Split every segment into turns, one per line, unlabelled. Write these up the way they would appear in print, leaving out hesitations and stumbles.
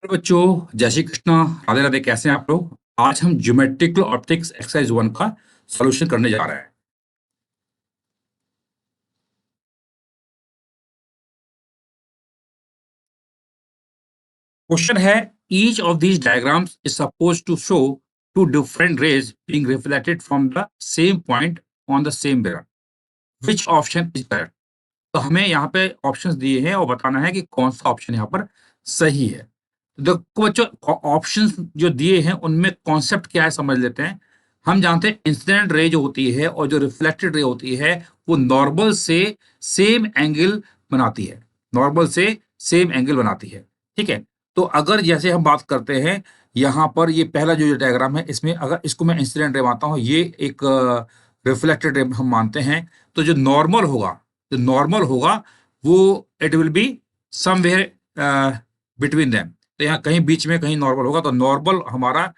Hello बच्चों, जय श्री कृष्णा। राधे राधे। कैसे हैं आप लोग? आज हम ज्योमेट्रिकल ऑप्टिक्स एक्सरसाइज 1 का सॉल्यूशन करने जा रहे हैं। क्वेश्चन है, each of these diagrams is suppose to show two different rays being reflected from the same point on the same mirror. Which option is correct? तो हमें यहाँ पे ऑप्शंस दिए हैं और बताना है कि कौन सा ऑप्शन यहाँ पर सही है। तो देखो बच्चों, ऑप्शंस जो दिए हैं उनमें कॉन्सेप्ट क्या है समझ लेते हैं। हम जानते हैं इंसिडेंट रे जो होती है और जो रिफ्लेक्टेड रे होती है वो नॉर्मल से सेम एंगल बनाती है। नॉर्मल से सेम एंगल बनाती है। ठीक है। तो अगर जैसे हम बात करते हैं यहाँ पर, ये पहला जो डायग्राम है इसमें अगर इसको मैं इंसिडेंट रे मानता हूँ, ये एक रिफ्लेक्टेड रे हम मानते हैं। तो जो नॉर्मल होगा वो it will be somewhere between them. तो यहाँ कहीं बीच में कहीं नॉर्मल होगा, तो नॉर्मल हमारा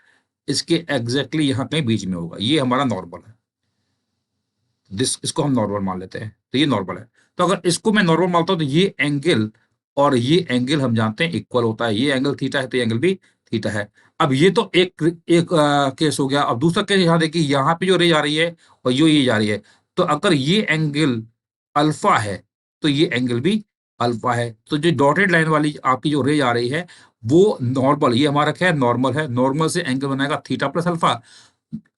इसके एग्जैक्टली यहाँ कहीं बीच में होगा। ये हमारा नॉर्मल है। इसको हम नॉर्मल मान लेते हैं, तो ये नॉर्मल है। तो अगर इसको मैं नॉर्मल मानता हूं तो ये एंगल और ये एंगल हम जानते हैं इक्वल होता है। ये एंगल थीटा है तो ये एंगल भी थीटा है। अब ये तो एक एक केस हो गया। अब दूसरा केस यहाँ देखिए, यहाँ पे जो रे जा रही है और ये जा रही है। तो अगर ये एंगल अल्फा है तो ये एंगल भी अल्फा है। तो जो डॉटेड लाइन वाली आपकी जो रे आ रही है वो नॉर्मल, ये हमारा क्या है, नॉर्मल है। नॉर्मल से एंगल बनाएगा थीटा प्लस अल्फा।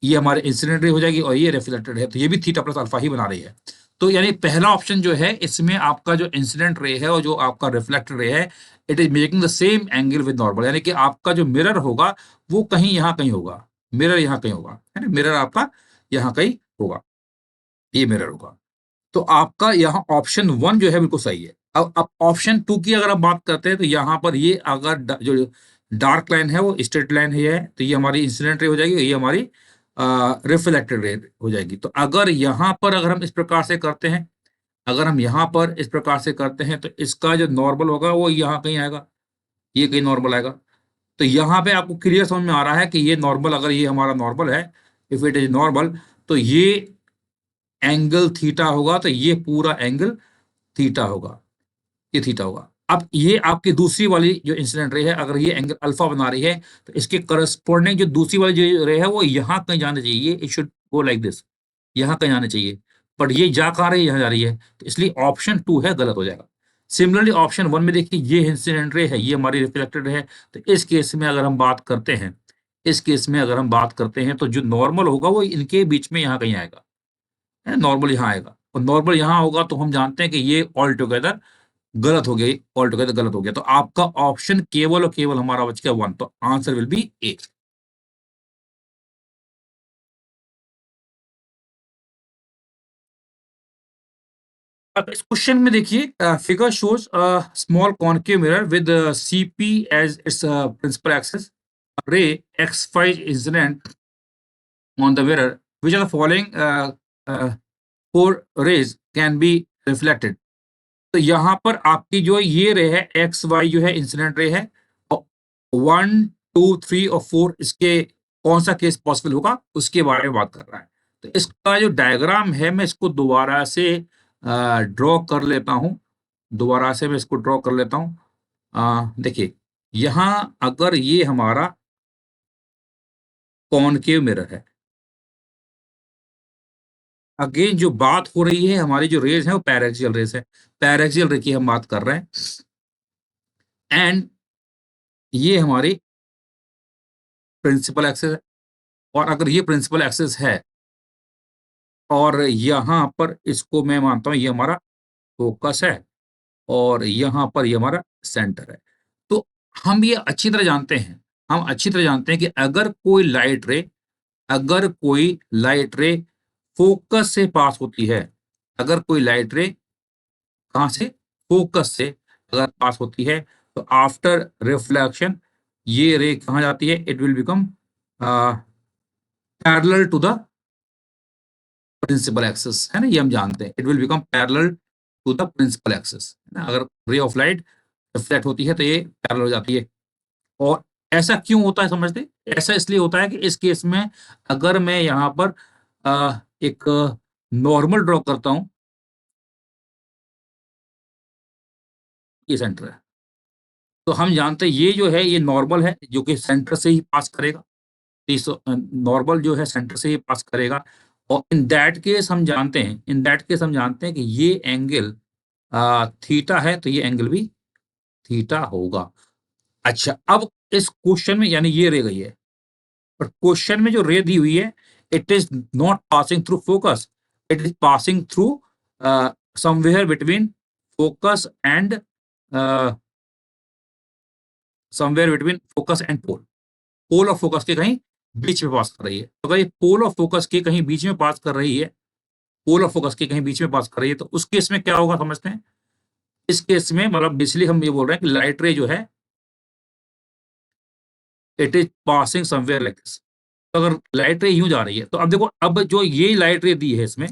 ये हमारे इंसिडेंट रे हो जाएगी और ये रिफ्लेक्टेड है तो ये भी थीटा प्लस अल्फा ही बना रही है। तो यानी पहला ऑप्शन जो है इसमें आपका जो इंसिडेंट रे है और जो आपका रिफ्लेक्टेड रे है, it is making the same angle with normal. यानी कि आपका जो मिरर होगा वो कहीं यहाँ कहीं होगा। मिरर यहाँ कहीं होगा, है ना। मिरर आपका यहाँ कहीं होगा, ये मिरर होगा। तो आपका यहाँ ऑप्शन 1 जो है बिल्कुल सही है। अब ऑप्शन 2 की अगर आप बात करते हैं तो यहाँ पर ये अगर जो डार्क लाइन है वो स्ट्रेट लाइन है तो ये हमारी इंसिडेंट रे हो जाएगी, ये हमारी रिफ्लेक्टेड रे हो जाएगी। तो अगर यहाँ पर अगर हम इस प्रकार से करते हैं, अगर हम यहाँ पर इस प्रकार से करते हैं तो इसका जो नॉर्मल होगा वो यहाँ कहीं आएगा, ये कहीं नॉर्मल आएगा। तो यहाँ पे आपको क्लियर समझ में आ रहा है कि ये नॉर्मल, अगर ये हमारा नॉर्मल है, इफ इट इज नॉर्मल, तो ये एंगल थीटा होगा। तो ये पूरा एंगल थीटा होगा, ये थीटा होगा। अब ये आपकी दूसरी वाली जो इंसिडेंट रे है, अगर ये एंगल अल्फा बना रही है तो इसके करस्पॉन्डिंग जो दूसरी वाली जो रे है वो यहाँ कहीं जाना चाहिए। It should go like this, यहाँ कहीं जाना चाहिए। बट ये जा कहाँ रही है, यहाँ जा रही है। तो इसलिए ऑप्शन 2 है, गलत हो जाएगा। सिमिलरली ऑप्शन 1 में देखिए, ये इंसिडेंट रे है, ये हमारी रिफ्लेक्टेड है। तो इस केस में अगर हम बात करते हैं, इस केस में अगर हम बात करते हैं तो जो नॉर्मल होगा वो इनके बीच में यहाँ कहीं आएगा, है। नॉर्मल यहाँ आएगा और नॉर्मल यहाँ होगा। तो हम जानते हैं कि ये ऑल टुगेदर गलत हो गया, ऑल टुगेदर गलत हो गया। तो आपका ऑप्शन केवल और केवल हमारा बच गया 1। तो आंसर विल बी ए। अब इस क्वेश्चन में देखिए, figure shows small concave mirror with C P as its principal axis, ray x5 incident on the mirror, which are the following four rays can be reflected। तो यहाँ पर आपकी जो ये रे है एक्स वाई जो है इंसिडेंट रे है, और 1 2 3 और 4 इसके कौन सा केस पॉसिबल होगा उसके बारे में बात कर रहा है। तो इसका जो डायग्राम है मैं इसको दोबारा से ड्रॉ कर लेता हूँ। दोबारा से मैं इसको ड्रॉ कर लेता हूँ। देखिए, यहाँ अगर ये हमारा कॉनकेव मिरर है, अगेन जो बात हो रही है, हमारी जो रेज है वो पैरेक्सियल रेज है। पैरेक्सियल रे की हम बात कर रहे हैं। एंड ये हमारी प्रिंसिपल एक्सिस है। और अगर ये प्रिंसिपल एक्सिस है और यहाँ पर इसको मैं मानता हूँ ये हमारा फोकस है और यहाँ पर ये हमारा सेंटर है। तो हम ये अच्छी तरह जानते हैं, हम अच्छी तरह जानते हैं कि अगर कोई लाइट रे फोकस से पास होती है, अगर कोई लाइट रे कहाँ से, फोकस से अगर पास होती है, तो आफ्टर रिफ्लेक्शन ये रे कहाँ जाती है, it will become parallel to the principal axis, है ना। ये हम जानते हैं, it will become parallel to the principal axis, है ना। अगर रे ऑफ लाइट रिफ्लेक्ट होती है तो ये पैरेलल हो जाती है। और ऐसा क्यों होता है समझते, ऐसा इसलिए होता है कि इस केस में अगर मैं यहाँ पर एक नॉर्मल ड्रॉ करता हूँ, ये सेंटर है, तो हम जानते हैं ये जो है ये नॉर्मल है जो कि सेंटर से ही पास करेगा। इस नॉर्मल जो है सेंटर से ही पास करेगा और इन दैट केस हम जानते हैं कि ये एंगल थीटा है तो ये एंगल भी थीटा होगा। अच्छा, अब इस क्वेश्चन में यानी ये रे गई है, पर क्वेश्चन में जो रे दी हुई है it is not passing through focus, it is passing through somewhere between focus and somewhere between focus and pole. Pole और फोकस के कहीं बीच में पास कर रही है। तो अगर ये पोल और फोकस के कहीं बीच में पास कर रही है, पोल और फोकस के कहीं बीच में पास कर रही है, तो उस केस में क्या होगा समझते हैं। इस केस में मतलब बेसिकली हम ये बोल रहे हैं कि लाइट रे जो है it is passing somewhere like this. तो अगर लाइट रे यूं जा रही है तो अब देखो, अब जो ये लाइट रे दी है इसमें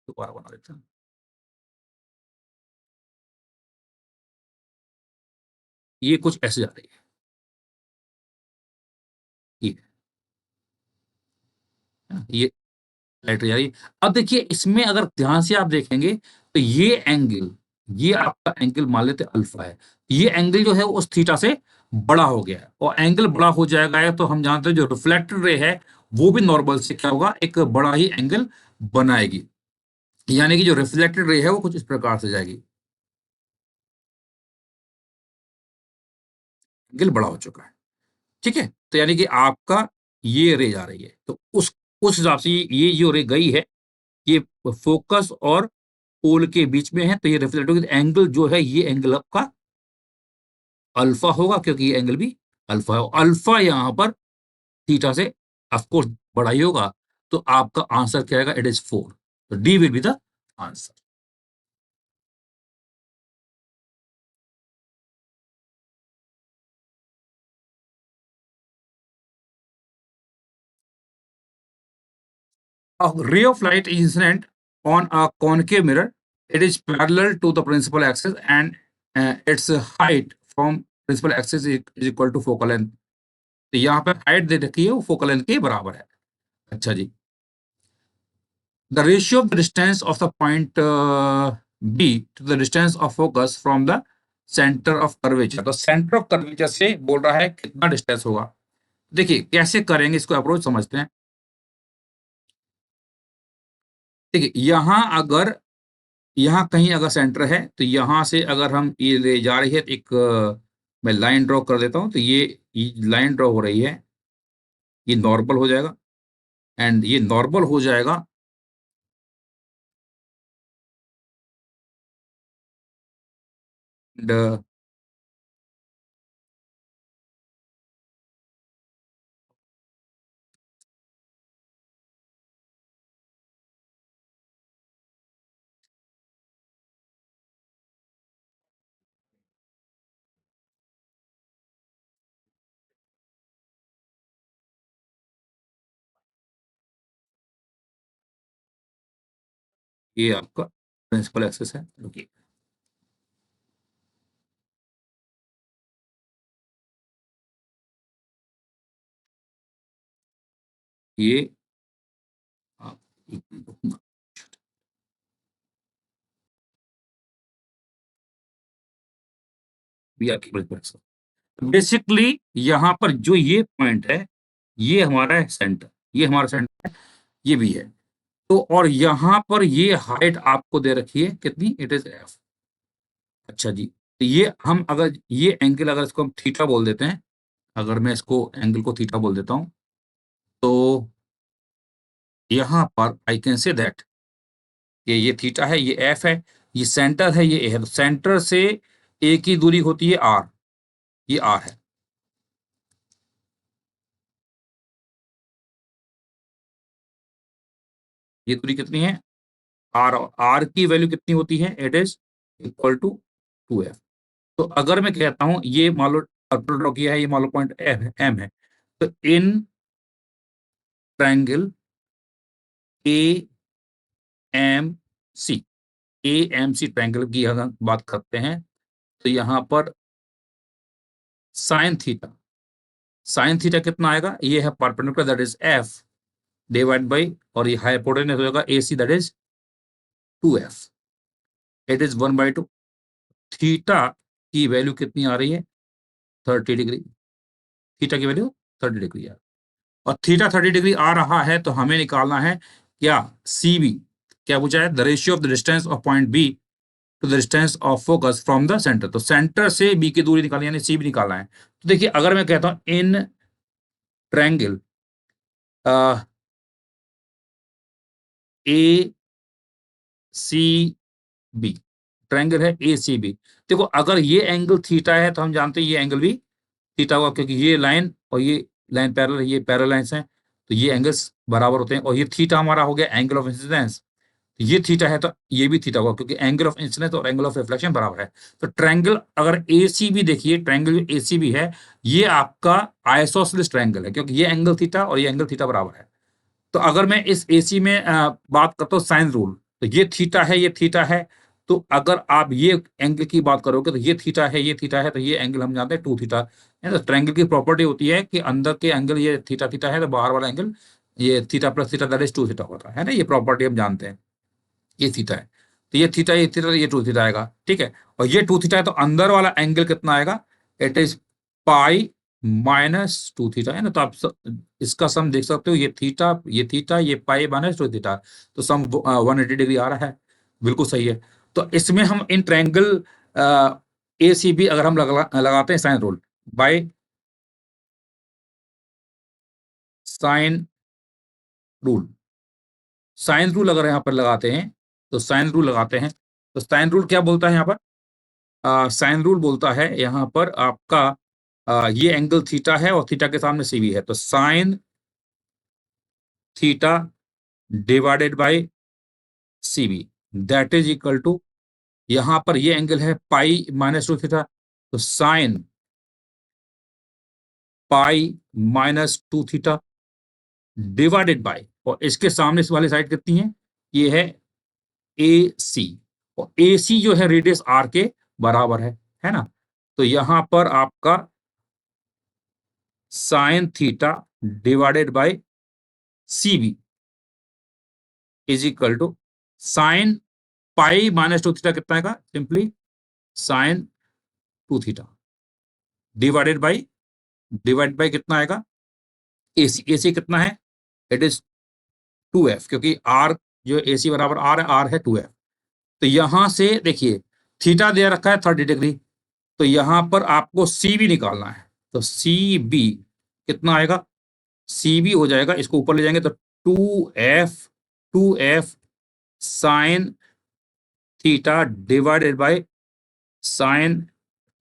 दोबारा बना देते हैं। ये कुछ ऐसे जा रही है, ये लाइट रे जा रही है। अब देखिए इसमें अगर ध्यान से आप देखेंगे तो ये आपका एंगल मान लेते अल्फा है। ये एंगल जो है वो उस थीटा से बड़ा हो गया है और एंगल बड़ा हो जाएगा है तो हम जानते हैं जो रिफ्लेक्टेड रे है वो भी नॉर्मल से क्या होगा, एक बड़ा ही एंगल बनाएगी। यानी कि जो रिफ्लेक्टेड रे है वो कुछ इस प्रकार से जाएगी, एंगल बड़ा हो चुका है। ठीक है, तो यानी कि आपका ये रे जा रही है तो उस हिसाब से ये जो रे गई है ये फोकस और पोल के बीच में है तो ये रिफ्लेक्टिव एंगल जो है ये एंगल आपका अल्फा होगा क्योंकि ये एंगल भी अल्फा है। अल्फा यहां पर थीटा से ऑफकोर्स बड़ा ही होगा। तो आपका आंसर क्या आएगा, इट इज 4। तो D will be the answer. A ray of light is incident on a concave mirror. It is parallel to the principal axis and its height from principal axis is equal to focal length. तो यहाँ पे height दे रखी है वो focal length के बराबर है। अच्छा जी, the ratio of the distance of the point B to the distance of focus from the centre of curvature. तो सेंटर ऑफ कर्वेचर से बोल रहा है कितना डिस्टेंस होगा। देखिए कैसे करेंगे इसको अप्रोच समझते हैं। देखिए यहाँ कहीं अगर सेंटर है तो यहाँ से अगर हम ये ले जा रही है तो एक मैं लाइन ड्रॉ कर देता हूँ तो ये लाइन ड्रॉ हो रही है, ये नॉर्मल हो जाएगा एंड ये नॉर्मल हो जाएगा एंड ये आपका प्रिंसिपल एक्सेस है। ओके, ये आप भी आपकी प्रिंसिपल एक्सेस। बेसिकली यहाँ पर जो ये पॉइंट है ये हमारा है सेंटर, ये हमारा सेंटर है, ये भी है। तो और यहाँ पर ये हाइट आपको दे रखी है कितनी, इट इज एफ। अच्छा जी, तो ये हम अगर ये एंगल अगर इसको हम थीटा बोल देते हैं, अगर मैं इसको एंगल को थीटा बोल देता हूँ तो यहाँ पर आई कैन से दैट ये थीटा है, ये एफ है, ये सेंटर है, ये ए है। तो सेंटर से ए की दूरी होती है आर, ये आर है। ये दूरी कितनी है, आर। आर की वैल्यू कितनी होती है, it is equal to 2f। तो अगर मैं कहता हूं ये मान लो सर्कल ड्रॉ किया है, ये मान लो पॉइंट एम है, तो in triangle A M C, A M C triangle की अगर बात करते हैं तो यहां पर साइन थीटा कितना आएगा, ये है perpendicular that is F divide by, और ये हाइपोटेन्यूज हो जाएगा A C that is 2f, it is 1/2 theta. की वैल्यू कितनी आ रही है, 30 डिग्री। थीटा की वैल्यू 30 डिग्री है, और थीटा 30 डिग्री आ रहा है, तो हमें निकालना है क्या, सी बी। क्या पूछा है, the ratio of the distance of point B to the distance of focus from the centre. तो सेंटर से बी की दूरी निकालनी, यानी सी बी निकालना है। तो देखिए, अगर मैं कहता हूं in triangle A C B, triangle है ए सी बी। देखो, अगर ये एंगल थीटा है तो हम जानते हैं ये एंगल भी थीटा होगा, क्योंकि ये लाइन और ये लाइन पैरेलल है, ये पैरेलल लाइंस हैं, तो ये एंगल्स बराबर होते हैं। और ये थीटा हमारा हो गया एंगल ऑफ इंसिडेंस, तो ये थीटा है तो ये भी थीटा होगा, क्योंकि एंगल ऑफ इंसिडेंस और एंगल ऑफ रिफ्लेक्शन बराबर है। तो ट्रायंगल अगर ए सी बी, देखिए ट्रायंगल जो ए सी बी है, ये आपका आइसोसेलेस ट्रायंगल है, क्योंकि ये एंगल थीटा और ये एंगल थीटा बराबर है। तो अगर मैं इस एसी में बात करता हूँ साइन रूल, तो ये थीटा है, ये थीटा है। तो अगर आप ये एंगल की बात करोगे तो ये थीटा है, ये थीटा है, तो ये एंगल हम जानते हैं 2 थीटा। तो ट्रायंगल की प्रॉपर्टी होती है कि अंदर के एंगल ये थीटा थीटा है, तो बाहर वाला एंगल ये theta plus theta that is 2 theta होता है ना। ये प्रॉपर्टी हम जानते हैं। ये थीटा है, तो ये थीटा, ये थीटा, ये 2 थीटा आएगा, ठीक है। और ये 2 थीटा है, तो अंदर वाला एंगल कितना आएगा, it is pi minus 2 theta है ना। तो आप इसका सम देख सकते हो, ये थीटा, ये थीटा, ये पाई माइनस 2 थीटा, तो सम 180 डिग्री आ रहा है, बिल्कुल सही है। तो इसमें हम इन ट्रायंगल ए सी बी अगर हम लगाते हैं sine rule by sine rule, sine rule अगर यहाँ पर लगाते हैं, तो साइन रूल लगाते हैं, तो साइन रूल क्या बोलता है यहाँ पर, साइन रूल बोलता है यहाँ पर आपका ये एंगल थीटा है और थीटा के सामने सी बी है, तो sine theta divided by C B that is equal to, यहां पर ये एंगल है पाई माइनस 2 थीटा, तो sine pi minus 2 theta divided by, और इसके सामने इस वाली साइड कितनी है, ये है ए सी, और ए सी जो है रेडियस आर के बराबर है ना। तो यहां पर आपका sine theta divided by C B is equal to sine pi minus 2 theta कितना आएगा, simply sine 2 theta divide by कितना आएगा, एसी, एसी कितना है, इट इज 2f, क्योंकि आर जो एसी बराबर आर है 2f। तो यहां से देखिए, थीटा दे रखा है 30 डिग्री, तो यहां पर आपको सी बी निकालना है, तो सी बी कितना आएगा, सी बी हो जाएगा, इसको ऊपर ले जाएंगे तो 2f sign theta divided by sine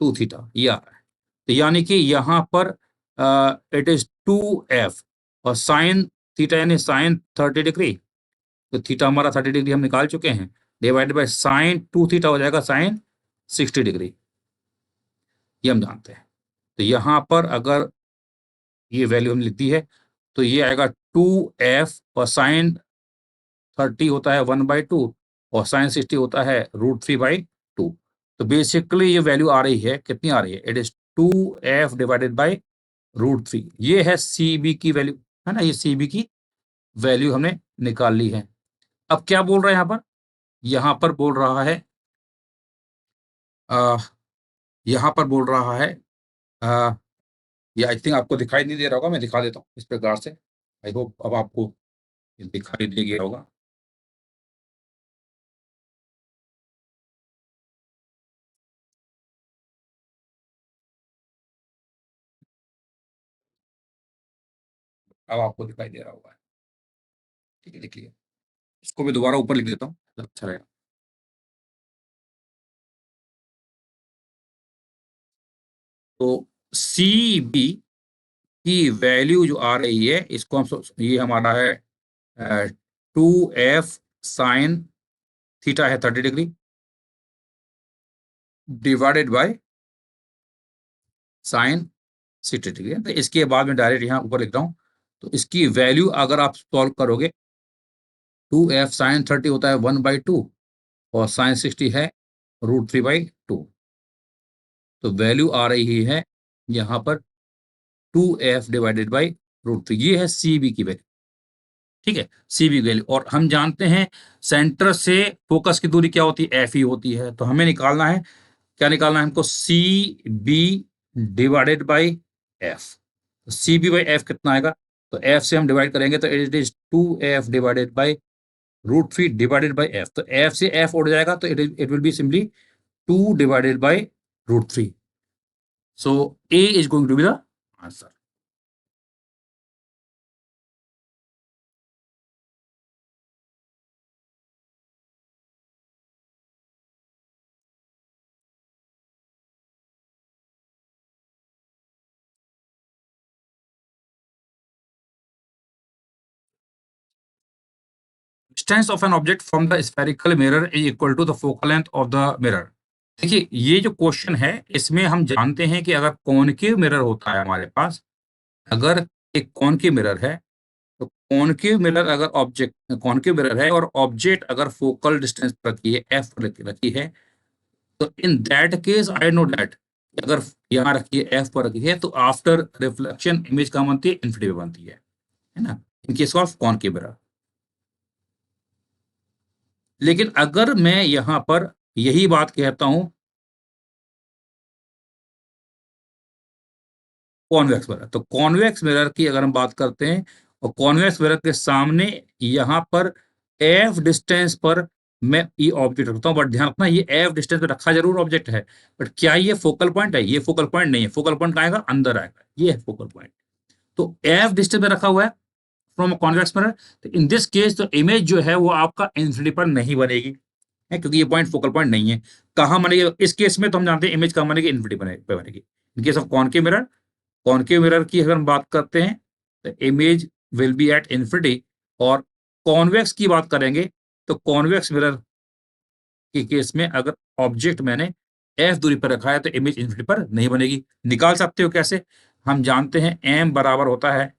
2 theta, ये आ रहा है। तो यानी कि यहां पर इट इज 2f, और साइन थीटा यानी साइन 30 डिग्री, तो थीटा हमारा 30 डिग्री हम निकाल चुके हैं, डिवाइडेड बाय साइन 2 थीटा हो जाएगा साइन 60 डिग्री, ये हम जानते हैं। तो यहां पर अगर ये वैल्यू हम लिख दी है, तो ये आएगा 2f, और साइन 30 होता है 1/2, और साइन 60 होता है √3/2। तो बेसिकली ये वैल्यू आ रही है, कितनी आ रही है, it is 2f divided by √3। ये है सी बी की वैल्यू, है ना, ये सी बी की वैल्यू हमने निकाल ली है। अब क्या बोल रहा है यहाँ पर बोल रहा है, आ, यहाँ पर बोल रहा है, आ, ये आई थिंक आपको दिखाई नहीं दे रहा होगा, मैं दिखा देता हूँ इस प्रकार से, आई होप अब आपको ये दिखाई दे गया होगा। अब आपको दिखाई दे रहा होगा, ठीक है, लिख लिया। इसको भी दोबारा ऊपर लिख देता हूँ, अच्छा रहेगा। तो सी बी की वैल्यू जो आ रही है, इसको हम ये हमारा है 2f साइन थीटा है 30 degree divided by sine 60 degree, तो इसके बाद में डायरेक्ट यहाँ ऊपर लिख रहा हूँ। तो इसकी वैल्यू अगर आप सॉल्व करोगे, 2f साइन 30 होता है 1/2, और साइन 60 है √3/2, तो वैल्यू आ रही है यहाँ पर 2f डिवाइडेड बाई √3, ये है सी बी की वैल्यू, ठीक है, सी बी वैल्यू। और हम जानते हैं सेंटर से फोकस की दूरी क्या होती है, एफ ही होती है, तो हमें निकालना है क्या निकालना है हमको? C B divided by F. C B by F कितना आएगा? तो एफ से हम डिवाइड करेंगे तो it is 2f divided by √3 divided by F. तो एफ से एफ उड़ जाएगा तो it will be simply 2 divided by √3. So A is going to be the answer. Distance of an object from the spherical mirror is equal to the focal length of the mirror. देखिए ये जो question है इसमें हम जानते हैं कि अगर कॉनकेव मिरर होता है हमारे पास, अगर एक कॉनकेव मिरर है तो कॉनकेव मिरर अगर ऑब्जेक्ट कॉनकेव मिरर है और ऑब्जेक्ट अगर फोकल डिस्टेंस पर रखी है एफ पर रखी है, तो in that case I know that अगर यहाँ रखी है एफ पर रखी है तो आफ्टर रिफ्लेक्शन इमेज कहाँ बनती है? इन्फिनिटी पे बनती है ना, in case of concave mirror. लेकिन अगर मैं यहां पर यही बात कहता हूं कॉन्वेक्स मिरर, तो कॉन्वेक्स मिरर की अगर हम बात करते हैं और कॉन्वेक्स मिरर के सामने यहां पर एफ डिस्टेंस पर मैं ये ऑब्जेक्ट रखता हूं, बट ध्यान रखना ये एफ डिस्टेंस पे रखा जरूर ऑब्जेक्ट है, बट क्या ये फोकल पॉइंट है? ये फोकल पॉइंट नहीं है. फोकल पॉइंट कहाँ आएगा? अंदर आएगा. ये है फोकल पॉइंट. तो एफ डिस्टेंस पे रखा हुआ है फ्रॉम अ कॉन्वेक्स मिरर. तो इन दिस केस तो इमेज जो है वो आपका इंफिनिटी पर नहीं बनेगी है, क्योंकि ये पॉइंट फोकल पॉइंट नहीं है. कहाँ बनेगी इस केस में? तो हम जानते हैं इमेज कहाँ बनेगी? इन्फिनिटी पे बनेगी. In case of concave mirror, concave mirror की अगर हम बात करते हैं तो image will be at infinity. और कॉन्वेक्स की बात करेंगे तो कॉन्वेक्स मिरर के केस में अगर ऑब्जेक्ट मैंने एफ दूरी पर रखा है तो इमेज इन्फिनिटी पर नहीं बनेगी. निकाल सकते हो कैसे? हम जानते हैं एम बराबर होता है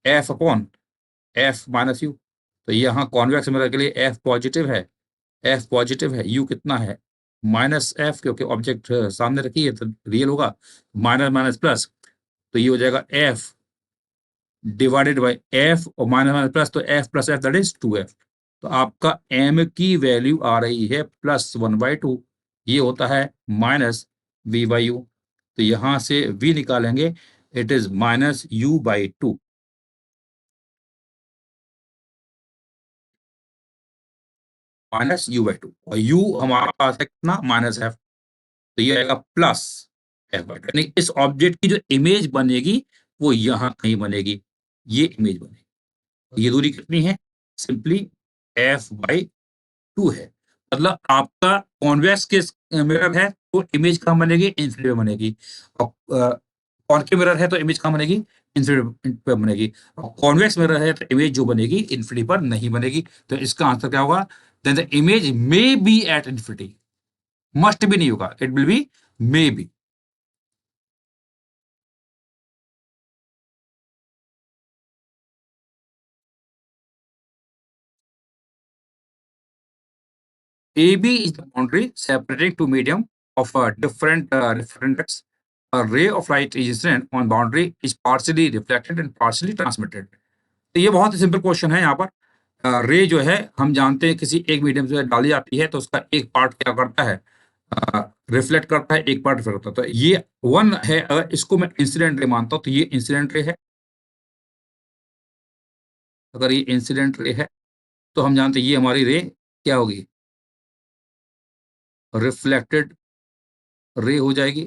F upon F minus you. तो यहाँ कॉन्वेक्स मिरर के लिए एफ पॉजिटिव है, एफ पॉजिटिव है, यू कितना है? माइनस एफ, क्योंकि ऑब्जेक्ट सामने रखी है तो रियल होगा. माइनस माइनस प्लस, तो ये हो जाएगा एफ डिवाइडेड बाई एफ और माइनस माइनस प्लस, तो F plus F that is 2f. तो आपका एम की वैल्यू आ रही है +1/2. ये होता है -v/u. तो यहां से v निकालेंगे, इट इज -u/2. -u/2 और u हमारे पास है कितना? -f. तो ये आएगा +f/2. यानी इस ऑब्जेक्ट की जो इमेज बनेगी वो यहां कहीं बनेगी, ये इमेज बनेगी. ये दूरी कितनी है? सिंपली f/2 है. मतलब आपका कॉन्वेक्स केस मिरर है तो इमेज कहाँ बनेगी? इन्फिनिटी पे बनेगी. और कॉनकेव मिरर है तो इमेज कहाँ बनेगी? इन्फिनिटी पे बनेगी. और कॉन्वेक्स मिरर है तो इमेज जो बनेगी इन्फिनिटी पर नहीं बनेगी. तो इसका आंसर क्या होगा? Then the image may be at infinity. Must भी नहीं होगा, it will be may be. AB is the boundary separating two medium of different reflectance. A ray of light is incident on boundary is partially reflected and partially transmitted. तो ये बहुत ही simple question है. यहाँ पर रे जो है हम जानते हैं किसी एक मीडियम से डाली जाती है तो उसका एक पार्ट क्या करता है? रिफ्लेक्ट करता है, एक पार्ट रिफ्लेक्ट करता है. तो ये वन है, अगर इसको मैं इंसिडेंट रे मानता हूं तो ये इंसिडेंट रे है. अगर ये इंसिडेंट रे है तो हम जानते हैं ये हमारी रे क्या होगी? रिफ्लेक्टेड रे हो जाएगी,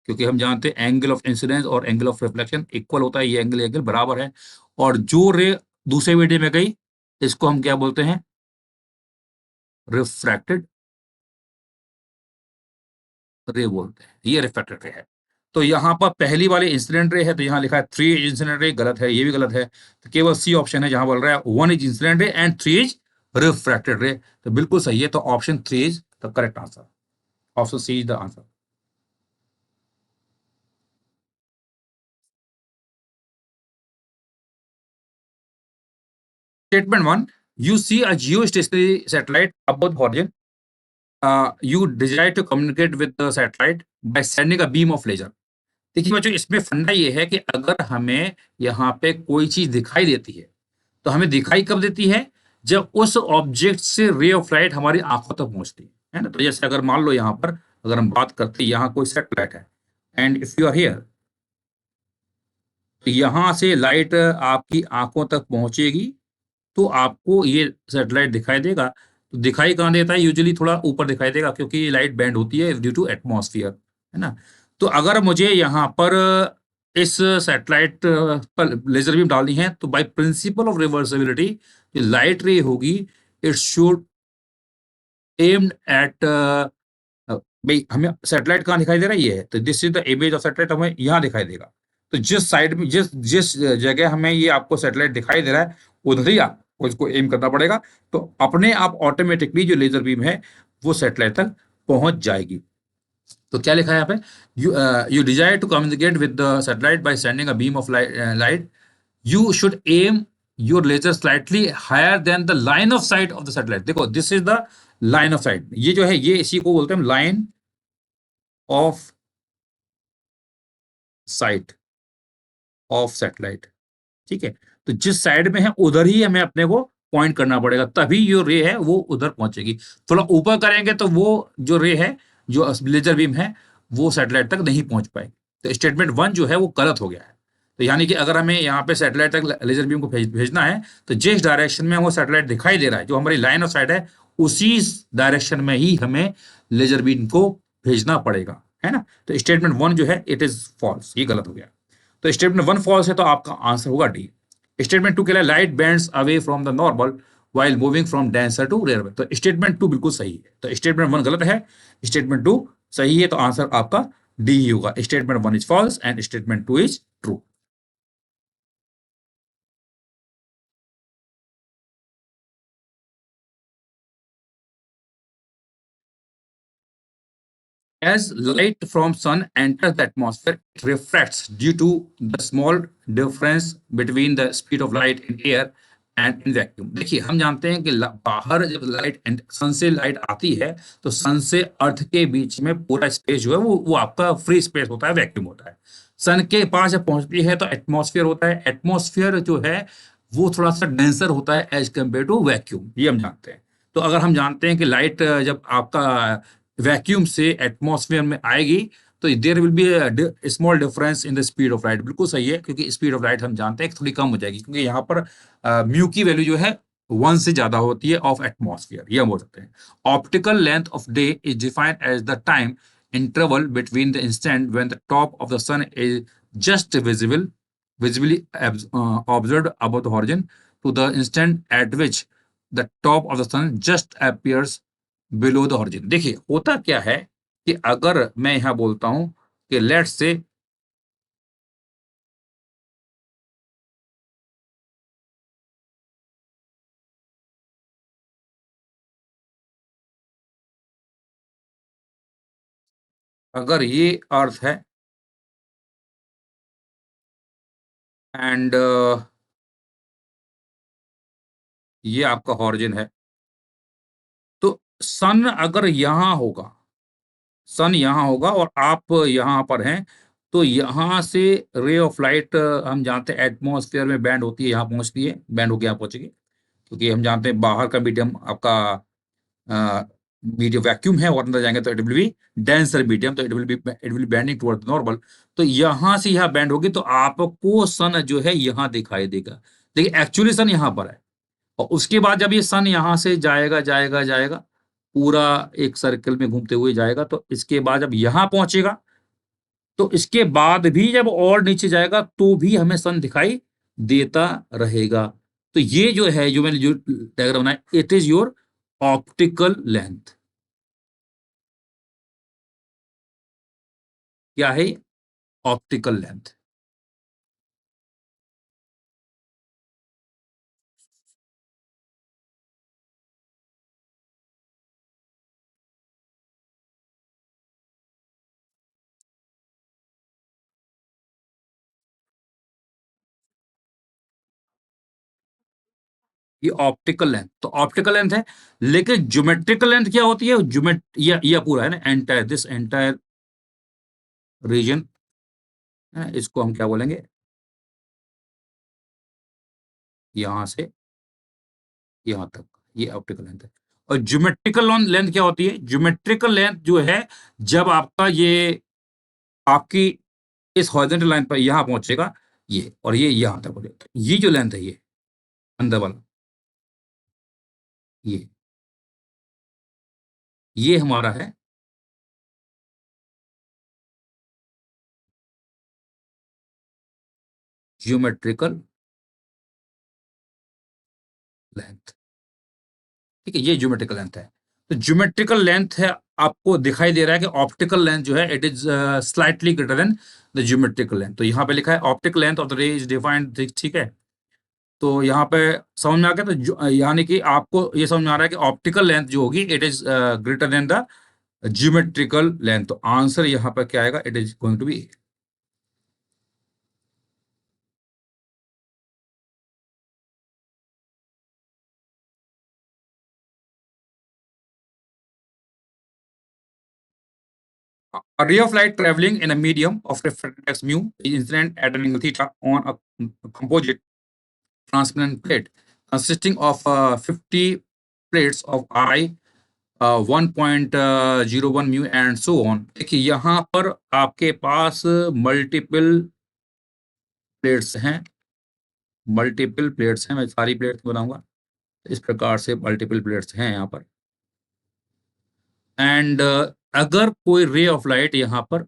क्योंकि हम जानते हैं एंगल ऑफ इंसिडेंस और एंगल ऑफ रिफ्लेक्शन इक्वल होता है. ये एंगल एंगल बराबर है. और जो रे दूसरे मीडियम में गई इसको हम क्या बोलते हैं? रिफ्रैक्टेड रे बोलते हैं. ये रिफ्रैक्टेड रे है. तो यहाँ पर पहली वाली इंसिडेंट रे है तो यहाँ लिखा है 3 इज इंसिडेंट रे. गलत है, ये भी गलत है. तो केवल सी ऑप्शन है जहां बोल रहा है 1 is incident ray and 3 is refracted ray. तो बिल्कुल सही है. तो option 3 is the correct answer. Option C is the answer. Statement 1. You see a geostationary satellite above the horizon. You desire to communicate with the satellite by sending a beam of laser. देखिए बच्चों इसमें फंडा ये है कि अगर हमें यहाँ पे कोई चीज दिखाई देती है तो हमें दिखाई कब देती है? जब उस ऑब्जेक्ट से रे ऑफ लाइट हमारी आंखों तक पहुंचती है ना? तो जैसे अगर मान लो यहाँ पर अगर हम बात करते हैं, यहाँ कोई सैटेलाइट है and if you are here, तो यहाँ से लाइट आपकी आँखों तक पहुँचेगी, तो आपको ये सैटेलाइट दिखाई देगा। तो दिखाई कहाँ देता है? यूजुअली थोड़ा ऊपर दिखाई देगा क्योंकि ये लाइट बेंड होती है ड्यू टू एटमॉस्फियर, है ना? तो अगर मुझे यहाँ पर इस सैटेलाइट पर लेज़र बीम डालनी है, तो बाय प्रिंसिपल ऑफ रिवर्सिबिलिटी जो लाइट रे होगी, इट शुड एम्ड एट भई हमें सैटेलाइट कहाँ दिखाई दे रहा है? ये है। तो this is the image of satellite, हमें यहाँ दिखाई देगा। तो जिस साइड में जिस जिस जगह हमें ये आपको सैटेलाइट दिखाई दे रहा है, उधर ही आपको इसको एम करना पड़ेगा। तो अपने आप ऑटोमैटिकली जो लेज़र बीम है, वो सैटेलाइट तक पहुँच जाएगी। तो क्या लिखा है यहाँ पे? You desire to communicate with the satellite by sending a beam of light. You should aim your laser slightly higher than the line of sight of the satellite. देखो, this is the line of sight. ये जो है, ये इसी को बोलते हैं line of site of satellite. ठीक है? तो जिस साइड में है उधर ही हमें अपने को पॉइंट करना पड़ेगा, तभी जो रे है वो उधर पहुंचेगी। थोड़ा ऊपर करेंगे तो वो जो रे है, जो लेजर बीम है, वो सैटेलाइट तक नहीं पहुंच पाएगी। तो स्टेटमेंट 1 जो है वो गलत हो गया है। तो यानी कि अगर हमें यहाँ पे सैटेलाइट तक लेजर बीम को भेजना है, तो जिस डायरेक्शन में वो सैटेलाइट दिखाई दे रहा है, जो हमारी लाइन ऑफ साइट है, उसी डायरेक्शन में ही हमें लेजर बीम को भेजना पड़ेगा, है ना? तो स्टेटमेंट 1 जो है इट इज फॉल्स, ये गलत हो गया। तो स्टेटमेंट 1 फॉल्स है, तो आपका आंसर होगा डी। स्टेटमेंट 2 के लिए light bends away from the normal while moving from denser to rare. तो स्टेटमेंट 2 बिल्कुल सही है। तो स्टेटमेंट 1 गलत है, स्टेटमेंट 2 सही है, तो आंसर आपका डी ही होगा। Statement 1 is false and statement 2 is true. As light from sun enters the atmosphere, it refracts due to the small difference between the speed of light in air and in vacuum. देखिए, हम जानते हैं कि बाहर जब light सन से light आती है, तो सन से अर्थ के बीच में पूरा स्पेस जो है वो आपका फ्री स्पेस होता है, वैक्यूम होता है। सन के पास जब पहुंचती है तो एटमॉस्फेयर होता है। एटमॉस्फेयर जो है वो थोड़ा सा डेंसर होता है एज कम्पेयर टू वैक्यूम, ये हम जानते हैं। तो अगर हम जानते हैं कि लाइट जब आपका वैक्यूम से एटमॉस्फेयर में आएगी, तो there will be small difference in the speed of light. बिल्कुल सही है, क्योंकि स्पीड ऑफ लाइट हम जानते हैं कि थोड़ी कम हो जाएगी, क्योंकि यहाँ पर म्यू की वैल्यू जो है 1 से ज्यादा होती है ऑफ एटमॉस्फेयर, ये हम बोल सकते हैं। Optical length of day is defined as the time interval between the instant when the top of the sun is just visibly observed above the horizon to the instant at which the top of the sun just appears below the origin. देखिए, होता क्या है कि अगर मैं यहां बोलता हूं कि लेट्स से अगर ये अर्थ है एंड ये आपका ऑरिजिन है, तो सन अगर यहां होगा, सन यहाँ होगा और आप यहाँ पर हैं, तो यहाँ से रे ऑफ लाइट हम जानते हैं एटमॉस्फेयर में बैंड होती है, यहाँ पहुंचती है, बैंड होकर यहाँ पहुंचेगी, क्योंकि हम जानते हैं बाहर का मीडियम आपका मीडियम वैक्यूम है, और अंदर जाएंगे तो it will be denser medium, तो it will bending toward normal. तो यहाँ से यहाँ बैंड होगी, तो आपको सन जो है यहाँ दिखाई देगा। देखिए, एक्चुअली सन यहाँ पर है, और उसके बाद जब ये सन यहाँ से जाएगा जाएगा जाएगा, पूरा एक सर्कल में घूमते हुए जाएगा, तो इसके बाद जब यहाँ पहुंचेगा, तो इसके बाद भी जब और नीचे जाएगा तो भी हमें सन दिखाई देता रहेगा। तो ये जो है, जो मैंने जो डायग्राम बनाया, it is your optical length. क्या है? Optical length. ये ऑप्टिकल लेंथ, तो ऑप्टिकल लेंथ है। लेकिन ज्योमेट्रिकल लेंथ क्या होती है? ज्योमेट ये पूरा है ना, एंटायर दिस एंटायर रीजन, इसको हम क्या बोलेंगे? यहां से यहां तक, ये ऑप्टिकल लेंथ है। और ज्योमेट्रिकल लेंथ क्या होती है? ज्योमेट्रिकल लेंथ जो है, जब आपका ये आपकी इस हॉरिजॉन्टल लाइन पर यहाँ पहुंचेगा ये, और ये यहाँ तक पहुंचेगा, ये जो लेंथ है ये अंदर वाला, ये हमारा है ज्योमेट्रिकल लेंथ। ठीक है, ये ज्योमेट्रिकल लेंथ है। तो ज्योमेट्रिकल लेंथ है, आपको दिखाई दे रहा है कि ऑप्टिकल लेंथ जो है it is slightly greater than the geometrical length. तो यहाँ पे लिखा है ऑप्टिकल लेंथ ऑफ द रे इज डिफाइंड, ठीक है। तो यहाँ पे समझ में आ गया। तो यानी कि आपको ये समझ में आ रहा है कि ऑप्टिकल लेंथ जो होगी it is greater than the geometrical length. तो आंसर यहाँ पर क्या आएगा? It is going to be a ray of light traveling in a medium of refractive index mu is incident at an angle theta on a composite transparent plate consisting of 50 plates of I 1.01 mu and so on. देखिए यहाँ पर आपके पास multiple plates हैं, multiple plates हैं, मैं सारी plates बनाऊंगा इस प्रकार से, मल्टीपल प्लेट्स हैं यहाँ पर। एंड अगर कोई रे ऑफ लाइट यहाँ पर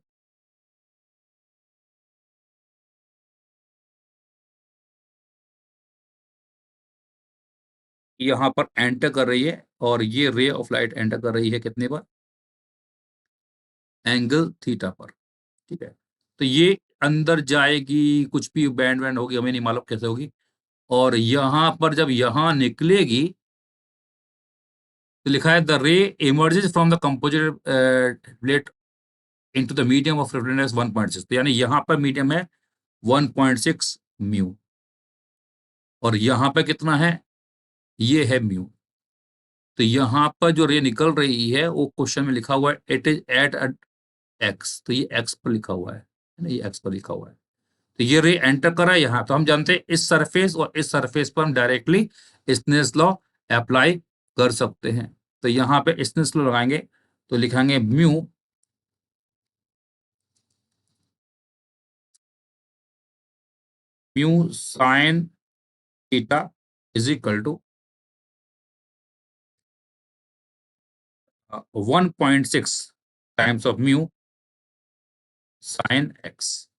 एंटर कर रही है, और ये रे ऑफ लाइट एंटर कर रही है कितने पर? एंगल थीटा पर। ठीक है, तो ये अंदर जाएगी, कुछ भी बैंड बैंड होगी, हमें नहीं मालूम कैसे होगी। और यहाँ पर जब यहाँ निकलेगी तो लिखा है द रे emerges from the composite plate into the medium of reference 1.6। तो यानी यहाँ पर मीडियम है 1.6 म्यू, और यहाँ पे कितना है? ये है म्यू। तो यहाँ पर जो रे निकल रही है वो क्वेश्चन में लिखा हुआ है इट इज एट एक्स, तो ये एक्स पर लिखा हुआ है ना, ये एक्स पर लिखा हुआ है। तो ये रे एंटर करा है यहाँ, तो हम जानते हैं इस सरफेस और इस सरफेस पर हम डायरेक्टली स्नेल्स लॉ अप्लाई कर सकते हैं। तो यहाँ पे स्नेल्स लॉ लगाएंगे तो लिखेंगे mu sine theta is equal to 1.6 times of mu sine X.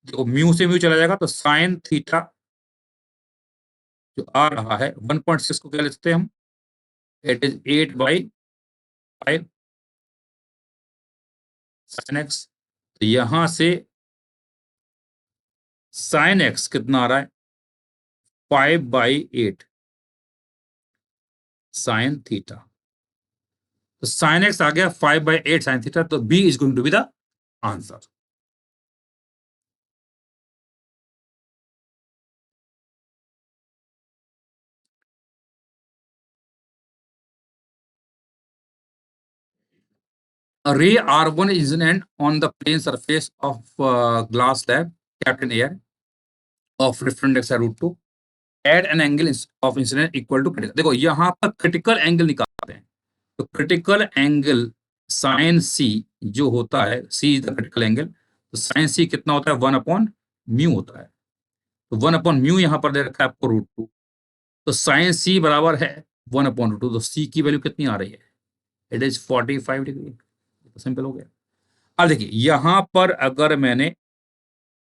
देखो म्यू से म्यू चला जाएगा तो साइन थीटा जो आ रहा है 1.6 को क्या लिख सकते हैं हम? It is 8/5 sine x. तो यहां से साइन एक्स कितना आ रहा है? 5/8 साइन थीटा। तो साइन एक्स आ गया 5/8 साइन थीटा, तो B is going to be the answer. A ray R1 is incident on the plane surface of glass slab kept in air of different x root 2 at an angle of incident equal to critical। देखो यहाँ पर critical angle निकालते हैं, तो critical angle sine सी जो होता है, सी is the critical angle, तो साइन सी कितना होता है? 1/म्यू होता है। तो 1/म्यू यहाँ पर दे रखा है आपको √2, तो साइन सी बराबर है 1/√2। तो सी की वैल्यू कितनी आ रही है? It is 45 degree. सिंपल हो गया। अब देखिए यहाँ पर अगर मैंने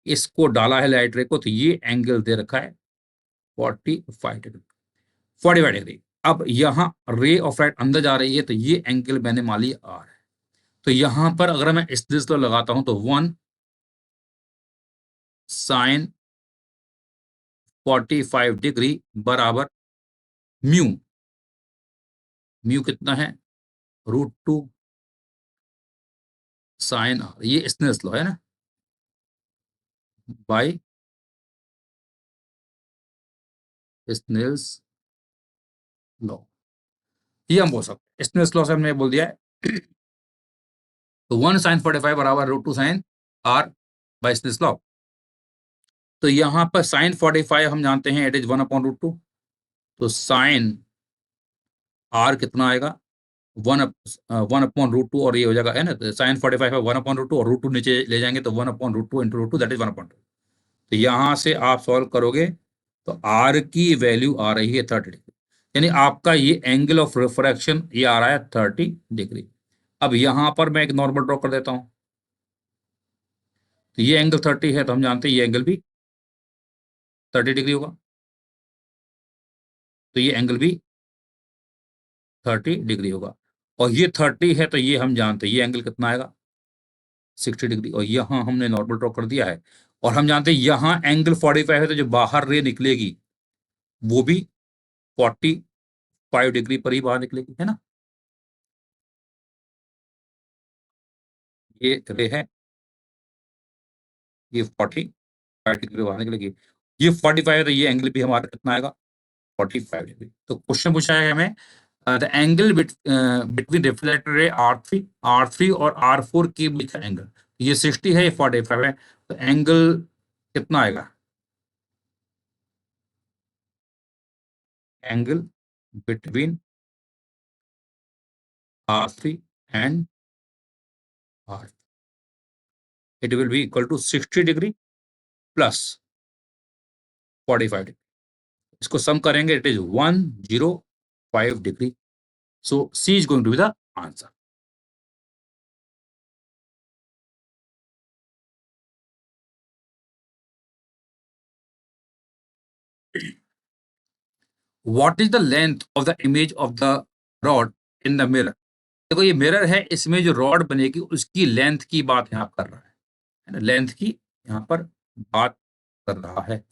इसको डाला है लाइट रे को, तो ये एंगल दे रखा है 45 डिग्री, 45 डिग्री। अब यहाँ रे ऑफ लाइट अंदर जा रही है, तो ये एंगल मैंने मान लिया आर है। तो यहाँ पर अगर मैं इस दिस लगाता हूं तो 1 साइन 45 डिग्री बराबर म्यू, म्यू कितना है? √2 साइन आर, ये स्नेल्स लॉ है ना, बाय स्नेल्स लॉ। ये हम बोल सकते हैं स्नेल्स लॉ से हमने बोल दिया है। तो 1 साइन 45 बराबर √2 sine R by Snell's law. तो यहाँ पर साइन 45 हम जानते हैं इट इज 1/√2, तो साइन आर कितना आएगा 1/√2 और ये हो जाएगा है ना, तो साइन 45 है 1/√2 और √2 नीचे ले जाएंगे तो 1/√2 इंटू √2 दैट इज 1/2। तो यहाँ से आप सॉल्व करोगे तो आर की वैल्यू आ रही है 30 डिग्री, यानी आपका ये एंगल ऑफ रिफ्रैक्शन ये आ रहा है 30 डिग्री। अब यहाँ पर मैं एक नॉर्मल ड्रॉ कर देता हूँ, तो ये एंगल 30 है तो हम जानते हैं ये एंगल भी 30 डिग्री होगा, तो ये एंगल भी 30 डिग्री होगा। और ये 30 है तो ये हम जानते हैं ये एंगल कितना आएगा 60 डिग्री, और यहाँ हमने नॉर्मल ड्रॉ कर दिया है। और हम जानते हैं यहाँ एंगल 45 है तो जो बाहर रे निकलेगी वो भी 45 डिग्री पर ही बाहर निकलेगी, है ना। ये रे है, ये 45 डिग्री बाहर निकलेगी, ये 45 है तो ये एंगल भी हमारा कितना आएगा 45 डिग्री। तो क्वेश्चन पूछा है हमें the angle between reflected ray R3 और R4 के बीच का एंगल, ये 60 है ये 45 है, तो एंगल कितना आएगा, angle between R3 and R, it will be equal to 60 degree plus 45 degree. इसको सम करेंगे it is 105 degree. So C is going to be the answer. What is the length of the image of the rod in the mirror. देखो ये mirror है, इसमें जो rod बनेगी उसकी length की बात यहाँ कर रहा है ना, लेंथ की यहाँ पर बात कर रहा है।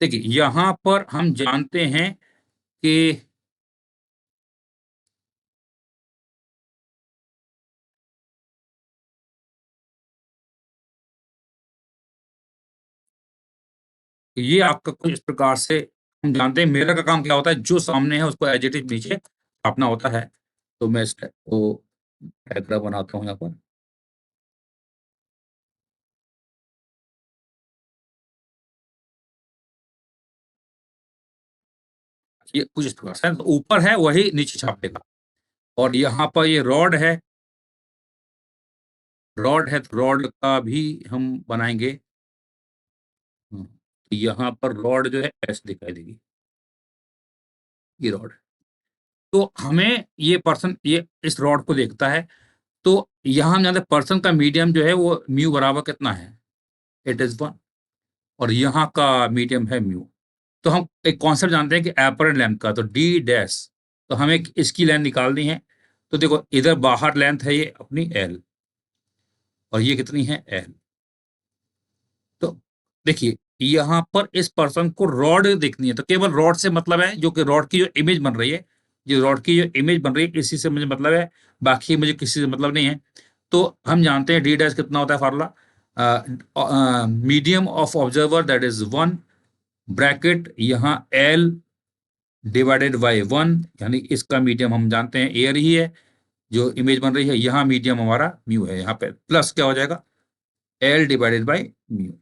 देखिए यहाँ पर हम जानते हैं कि ये आपका कुछ इस प्रकार से हम जानते हैं मिरर का काम क्या होता है, जो सामने है उसको एज इट इज नीचे छापना होता है। तो मैं इसको डायग्राम बनाता हूँ यहाँ पर। ये कुछ इस प्रकार से, तो ऊपर है वही नीचे छापेगा, और यहाँ पर ये रॉड है तो रॉड का भी हम बनाएंगे। तो यहाँ पर रॉड जो है ऐसे दिखाई देगी, ये रॉड। तो हमें ये पर्सन ये इस रॉड को देखता है, तो यहाँ हम जानते पर्सन का मीडियम जो है वो म्यू बराबर कितना है, इट इज 1, और यहाँ का मीडियम है म्यू। तो हम एक कॉन्सेप्ट जानते हैं कि एपरेंट लेंथ का, तो डी डैश, तो हमें इसकी लेंथ निकालनी है। तो देखो इधर बाहर लेंथ है ये अपनी एल, और ये कितनी है एल। तो देखिए यहाँ पर इस पर्सन को रॉड देखनी है, तो केवल रॉड से मतलब है, जो कि रॉड की जो इमेज बन रही है, जो रॉड की जो इमेज बन रही है इसी से मुझे मतलब है, बाकी मुझे किसी से मतलब नहीं है। तो हम जानते हैं डी डैश कितना होता है formula, medium of observer that is 1 bracket यहाँ एल डिवाइडेड बाई 1, यानी इसका मीडियम हम जानते हैं एयर ही है, जो इमेज बन रही है यहाँ मीडियम हमारा म्यू है, यहाँ पे प्लस क्या हो जाएगा एल डिवाइडेड बाई म्यू।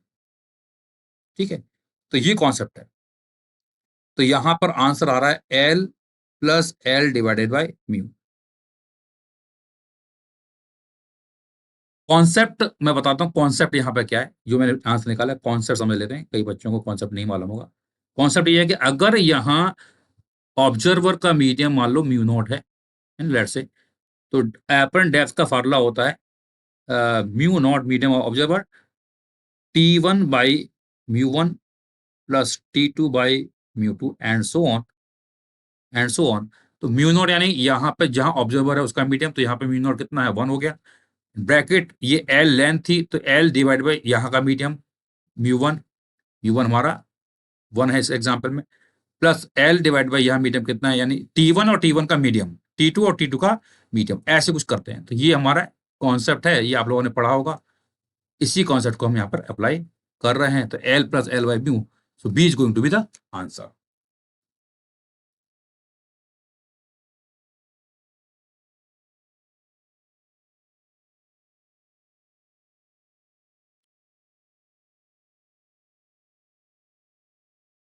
ठीक है, तो ये कॉन्सेप्ट है। तो यहां पर आंसर आ रहा है L plus L divided by mu. Concept मैं बताता हूँ, कॉन्सेप्ट यहाँ पे क्या है, जो मैंने आंसर निकाला है कॉन्सेप्ट समझ लेते हैं, कई बच्चों को कॉन्सेप्ट नहीं मालूम होगा। कॉन्सेप्ट ये है कि अगर यहाँ ऑब्जर्वर का मीडियम मान लो म्यू नॉट है लेट से, तो एपरेंट डेप्थ का फार्मूला होता है mu naught medium observer T1 by mu 1 plus T2 by mu 2 and so on. तो म्यू नॉट यानी यहाँ पे जहां ऑब्जर्वर है उसका मीडियम, तो यहाँ पे म्यू नॉट कितना है 1 हो गया, ब्रैकेट ये एल लेंथ थी तो एल डिवाइड बाई यहाँ का मीडियम म्यू वन हमारा 1 है इस एग्जाम्पल में, प्लस एल डिवाइड बाई यहाँ मीडियम कितना है, यानी T1 और T1 का मीडियम, T2 और T2 का मीडियम, ऐसे कुछ करते हैं। तो ये हमारा कॉन्सेप्ट है, ये आप लोगों ने पढ़ा होगा, इसी कॉन्सेप्ट को हम यहाँ पर अप्लाई कर रहे हैं। तो L plus L by mu, so B is going to be the answer.